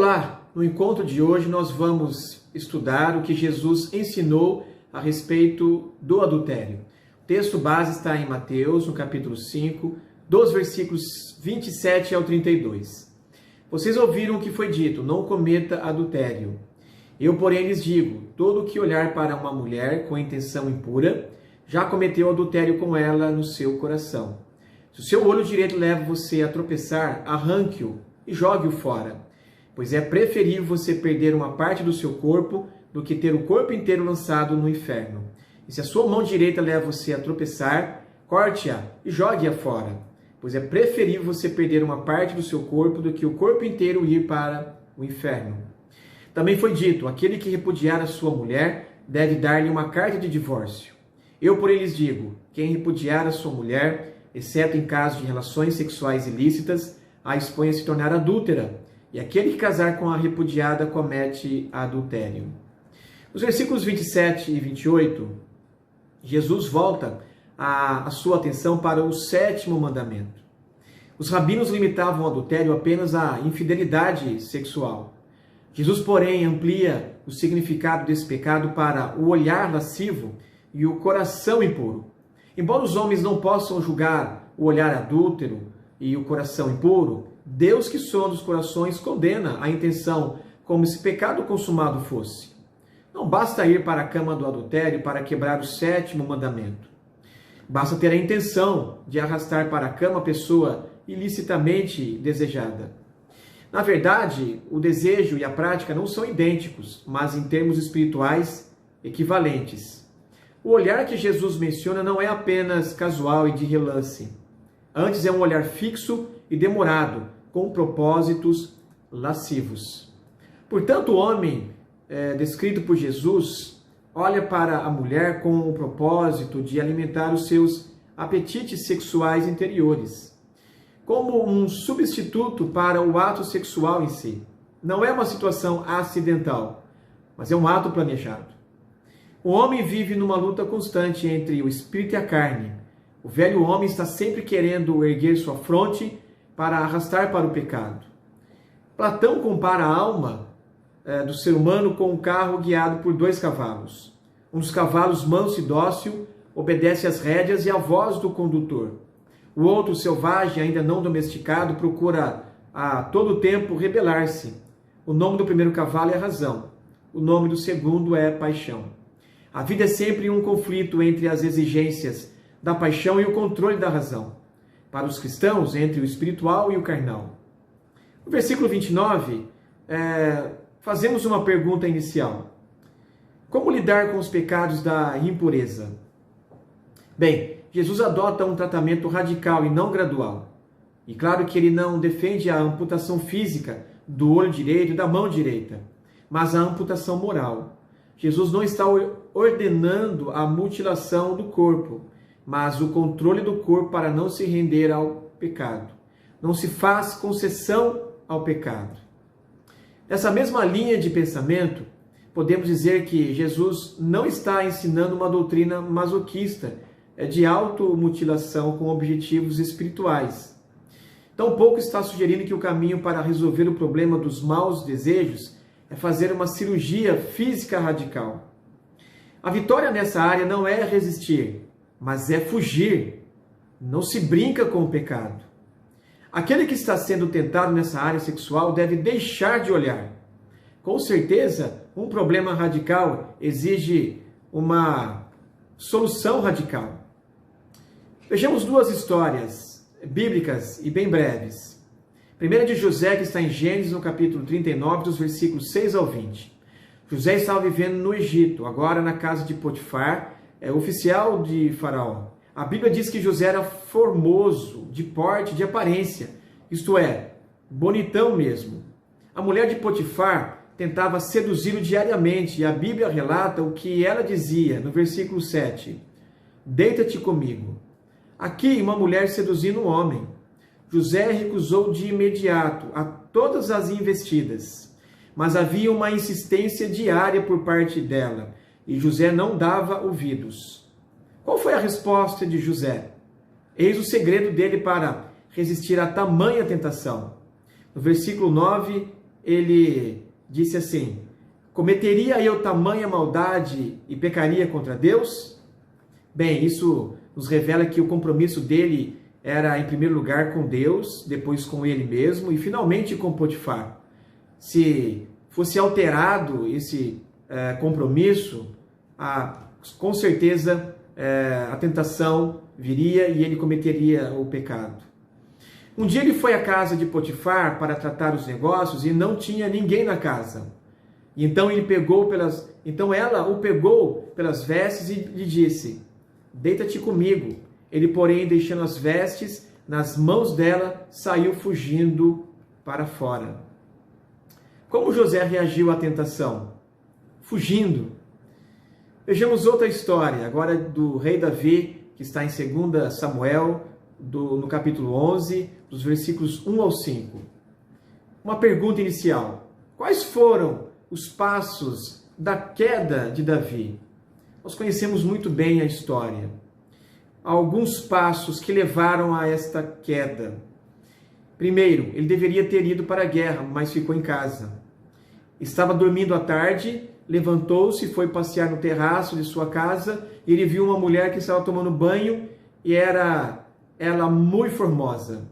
Olá! No encontro de hoje nós vamos estudar o que Jesus ensinou a respeito do adultério. O texto base está em Mateus, no capítulo 5, dos versículos 27 ao 32. Vocês ouviram o que foi dito, não cometa adultério. Eu, porém, lhes digo, todo que olhar para uma mulher com intenção impura, já cometeu adultério com ela no seu coração. Se o seu olho direito leva você a tropeçar, arranque-o e jogue-o fora. Pois é preferível você perder uma parte do seu corpo do que ter o corpo inteiro lançado no inferno. E se a sua mão direita leva você a tropeçar, corte-a e jogue-a fora. Pois é preferível você perder uma parte do seu corpo do que o corpo inteiro ir para o inferno. Também foi dito, aquele que repudiar a sua mulher deve dar-lhe uma carta de divórcio. Eu, porém, lhes digo, quem repudiar a sua mulher, exceto em caso de relações sexuais ilícitas, a expõe a se tornar adúltera. E aquele que casar com a repudiada comete adultério. Nos versículos 27 e 28, Jesus volta a sua atenção para o sétimo mandamento. Os rabinos limitavam o adultério apenas à infidelidade sexual. Jesus, porém, amplia o significado desse pecado para o olhar lascivo e o coração impuro. Embora os homens não possam julgar o olhar adúltero e o coração impuro, Deus que sonda os corações condena a intenção como se pecado consumado fosse. Não basta ir para a cama do adultério para quebrar o sétimo mandamento. Basta ter a intenção de arrastar para a cama a pessoa ilicitamente desejada. Na verdade, o desejo e a prática não são idênticos, mas em termos espirituais equivalentes. O olhar que Jesus menciona não é apenas casual e de relance. Antes é um olhar fixo e demorado, com propósitos lascivos. Portanto, o homem, descrito por Jesus, olha para a mulher com o propósito de alimentar os seus apetites sexuais interiores, como um substituto para o ato sexual em si. Não é uma situação acidental, mas é um ato planejado. O homem vive numa luta constante entre o espírito e a carne. O velho homem está sempre querendo erguer sua fronte para arrastar para o pecado. Platão compara a alma do ser humano com um carro guiado por 2 cavalos. Um dos cavalos, manso e dócil, obedece às rédeas e à voz do condutor. O outro, selvagem, ainda não domesticado, procura a todo tempo rebelar-se. O nome do primeiro cavalo é razão. O nome do segundo é paixão. A vida é sempre um conflito entre as exigências da paixão e o controle da razão. Para os cristãos, entre o espiritual e o carnal. No versículo 29, fazemos uma pergunta inicial. Como lidar com os pecados da impureza? Bem, Jesus adota um tratamento radical e não gradual. E claro que ele não defende a amputação física do olho direito e da mão direita, mas a amputação moral. Jesus não está ordenando a mutilação do corpo, mas o controle do corpo para não se render ao pecado. Não se faz concessão ao pecado. Nessa mesma linha de pensamento, podemos dizer que Jesus não está ensinando uma doutrina masoquista de automutilação com objetivos espirituais. Tampouco está sugerindo que o caminho para resolver o problema dos maus desejos é fazer uma cirurgia física radical. A vitória nessa área não é resistir, mas é fugir. Não se brinca com o pecado. Aquele que está sendo tentado nessa área sexual deve deixar de olhar. Com certeza, um problema radical exige uma solução radical. Vejamos 2 histórias bíblicas e bem breves. Primeira de José, que está em Gênesis, no capítulo 39, dos versículos 6 ao 20. José estava vivendo no Egito, agora na casa de Potifar, oficial de Faraó. A Bíblia diz que José era formoso, de porte, de aparência, isto é, bonitão mesmo. A mulher de Potifar tentava seduzi-lo diariamente e a Bíblia relata o que ela dizia no versículo 7. Deita-te comigo. Aqui uma mulher seduzindo um homem. José recusou de imediato a todas as investidas, mas havia uma insistência diária por parte dela. E José não dava ouvidos. Qual foi a resposta de José? Eis o segredo dele para resistir a tamanha tentação. No versículo 9, ele disse assim: cometeria eu tamanha maldade e pecaria contra Deus? Bem, isso nos revela que o compromisso dele era, em primeiro lugar, com Deus, depois com ele mesmo e, finalmente, com Potifar. Se fosse alterado esse compromisso, com certeza a tentação viria e ele cometeria o pecado. Um dia ele foi à casa de Potifar para tratar os negócios e não tinha ninguém na casa. Então ela o pegou pelas vestes e lhe disse: deita-te comigo. Ele, porém, deixando as vestes nas mãos dela, saiu fugindo para fora. Como José reagiu à tentação? Fugindo. Vejamos outra história, agora do rei Davi, que está em 2 Samuel, no capítulo 11, dos versículos 1 ao 5. Uma pergunta inicial: quais foram os passos da queda de Davi? Nós conhecemos muito bem a história. Alguns passos que levaram a esta queda. Primeiro, ele deveria ter ido para a guerra, mas ficou em casa. Estava dormindo à tarde, levantou-se e foi passear no terraço de sua casa. E ele viu uma mulher que estava tomando banho e era ela muito formosa.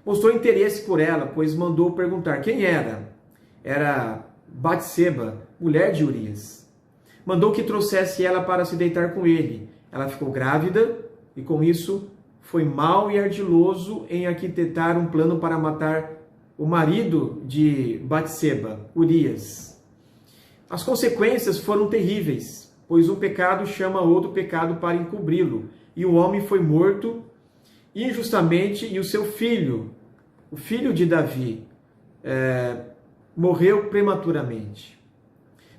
Mostrou interesse por ela, pois mandou perguntar quem era. Era Batseba, mulher de Urias. Mandou que trouxesse ela para se deitar com ele. Ela ficou grávida e, com isso, foi mau e ardiloso em arquitetar um plano para matar o marido de Batseba, Urias. As consequências foram terríveis, pois um pecado chama outro pecado para encobri-lo, e o homem foi morto injustamente, e o seu filho, o filho de Davi, morreu prematuramente.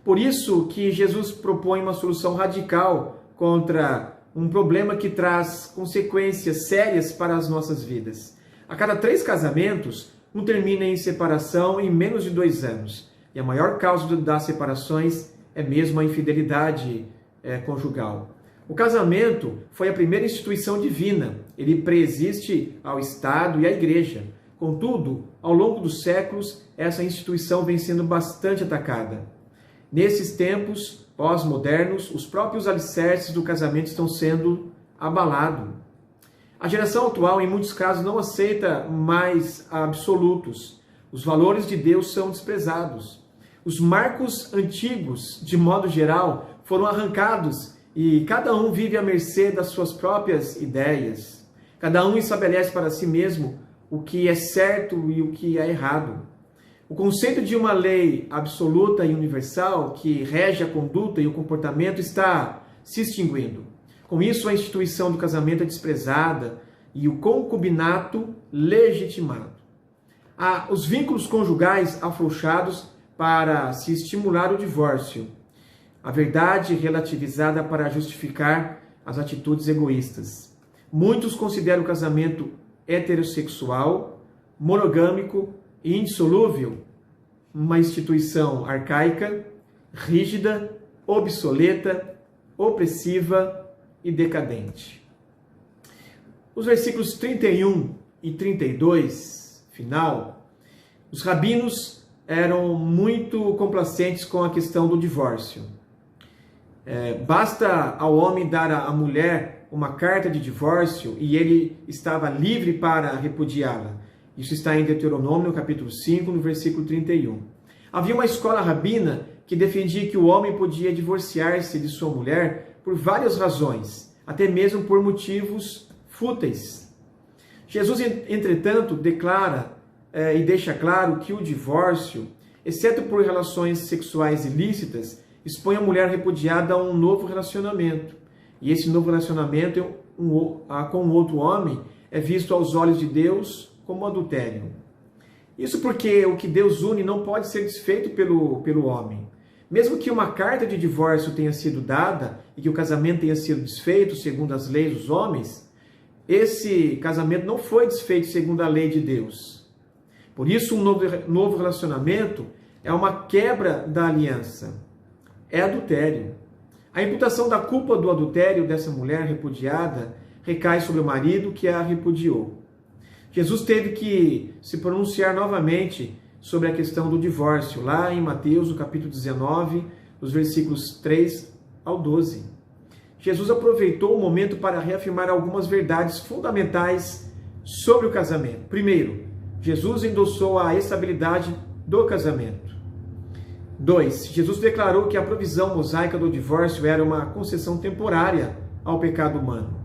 Por isso que Jesus propõe uma solução radical contra um problema que traz consequências sérias para as nossas vidas. A cada 3 casamentos, um termina em separação em menos de 2 anos. E a maior causa das separações é mesmo a infidelidade conjugal. O casamento foi a primeira instituição divina. Ele preexiste ao Estado e à Igreja. Contudo, ao longo dos séculos, essa instituição vem sendo bastante atacada. Nesses tempos pós-modernos, os próprios alicerces do casamento estão sendo abalados. A geração atual, em muitos casos, não aceita mais absolutos. Os valores de Deus são desprezados. Os marcos antigos, de modo geral, foram arrancados e cada um vive à mercê das suas próprias ideias. Cada um estabelece para si mesmo o que é certo e o que é errado. O conceito de uma lei absoluta e universal que rege a conduta e o comportamento está se extinguindo. Com isso, a instituição do casamento é desprezada e o concubinato legitimado. Há os vínculos conjugais afrouxados para se estimular o divórcio. A verdade relativizada para justificar as atitudes egoístas. Muitos consideram o casamento heterossexual, monogâmico e indissolúvel uma instituição arcaica, rígida, obsoleta, opressiva e decadente. Os versículos 31 e 32, final, os rabinos eram muito complacentes com a questão do divórcio. Basta ao homem dar à mulher uma carta de divórcio e ele estava livre para repudiá-la. Isso está em Deuteronômio, capítulo 5, no versículo 31. Havia uma escola rabina que defendia que o homem podia divorciar-se de sua mulher por várias razões, até mesmo por motivos fúteis. Jesus, entretanto, declara e deixa claro que o divórcio, exceto por relações sexuais ilícitas, expõe a mulher repudiada a um novo relacionamento. E esse novo relacionamento com outro homem é visto aos olhos de Deus como adultério. Isso porque o que Deus une não pode ser desfeito pelo homem. Mesmo que uma carta de divórcio tenha sido dada e que o casamento tenha sido desfeito segundo as leis dos homens, esse casamento não foi desfeito segundo a lei de Deus. Por isso, um novo relacionamento é uma quebra da aliança. É adultério. A imputação da culpa do adultério dessa mulher repudiada recai sobre o marido que a repudiou. Jesus teve que se pronunciar novamente sobre a questão do divórcio, lá em Mateus, no capítulo 19, dos versículos 3 ao 12. Jesus aproveitou o momento para reafirmar algumas verdades fundamentais sobre o casamento. Primeiro, Jesus endossou a estabilidade do casamento. 2. Jesus declarou que a provisão mosaica do divórcio era uma concessão temporária ao pecado humano.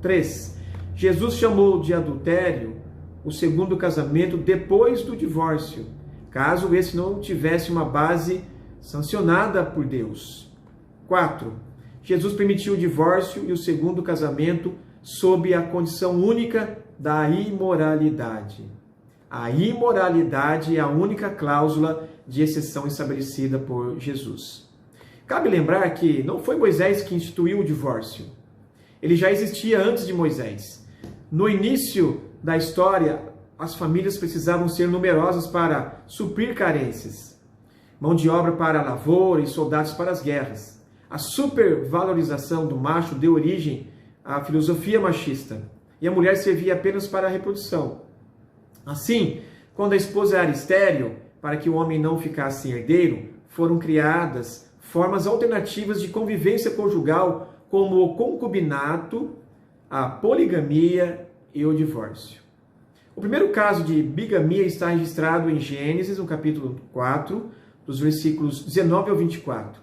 3. Jesus chamou de adultério o segundo casamento depois do divórcio, caso esse não tivesse uma base sancionada por Deus. 4. Jesus permitiu o divórcio e o segundo casamento sob a condição única da imoralidade. A imoralidade é a única cláusula de exceção estabelecida por Jesus. Cabe lembrar que não foi Moisés que instituiu o divórcio. Ele já existia antes de Moisés. No início da história, as famílias precisavam ser numerosas para suprir carências. Mão de obra para a lavoura e soldados para as guerras. A supervalorização do macho deu origem à filosofia machista. E a mulher servia apenas para a reprodução. Assim, quando a esposa era estéril, para que o homem não ficasse herdeiro, foram criadas formas alternativas de convivência conjugal, como o concubinato, a poligamia e o divórcio. O primeiro caso de bigamia está registrado em Gênesis, no capítulo 4, dos versículos 19 ao 24.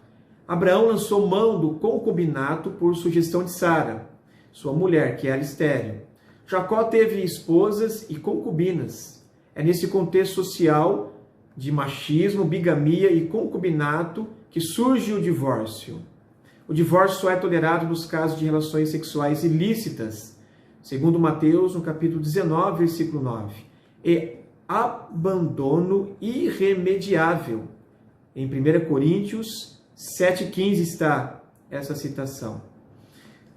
Abraão lançou mão do concubinato por sugestão de Sara, sua mulher, que era estéril. Jacó teve esposas e concubinas. É nesse contexto social de machismo, bigamia e concubinato que surge o divórcio. O divórcio só é tolerado nos casos de relações sexuais ilícitas, segundo Mateus, no capítulo 19, versículo 9. E abandono irremediável. Em 1 Coríntios 7,15 está essa citação.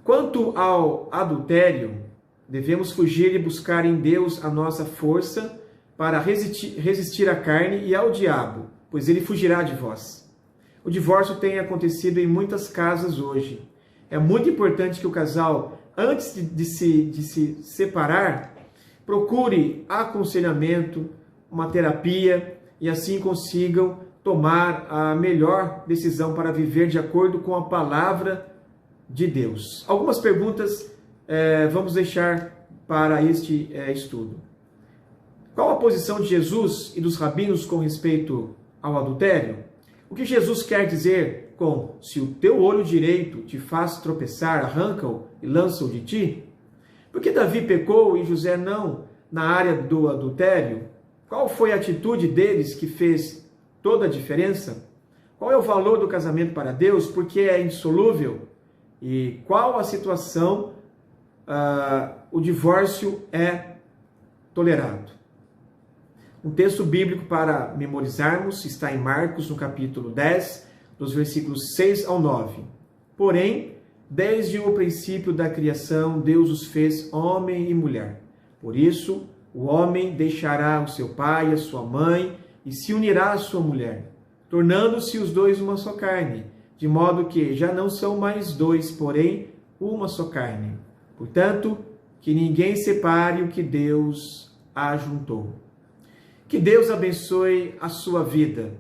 Quanto ao adultério, devemos fugir e buscar em Deus a nossa força para resistir à carne e ao diabo, pois ele fugirá de vós. O divórcio tem acontecido em muitas casas hoje. É muito importante que o casal, antes de se separar, procure aconselhamento, uma terapia, e assim consigam tomar a melhor decisão para viver de acordo com a palavra de Deus. Algumas perguntas vamos deixar para este estudo. Qual a posição de Jesus e dos rabinos com respeito ao adultério? O que Jesus quer dizer com se o teu olho direito te faz tropeçar, arranca-o e lança-o de ti? Por que Davi pecou e José não na área do adultério? Qual foi a atitude deles que fez toda a diferença? Qual é o valor do casamento para Deus? Por que é insolúvel? E qual a situação o divórcio é tolerado? Um texto bíblico para memorizarmos está em Marcos, no capítulo 10, dos versículos 6 ao 9. Porém, desde o princípio da criação, Deus os fez homem e mulher. Por isso, o homem deixará o seu pai e a sua mãe e se unirá à sua mulher, tornando-se os dois uma só carne, de modo que já não são mais dois, porém uma só carne. Portanto, que ninguém separe o que Deus ajuntou. Que Deus abençoe a sua vida.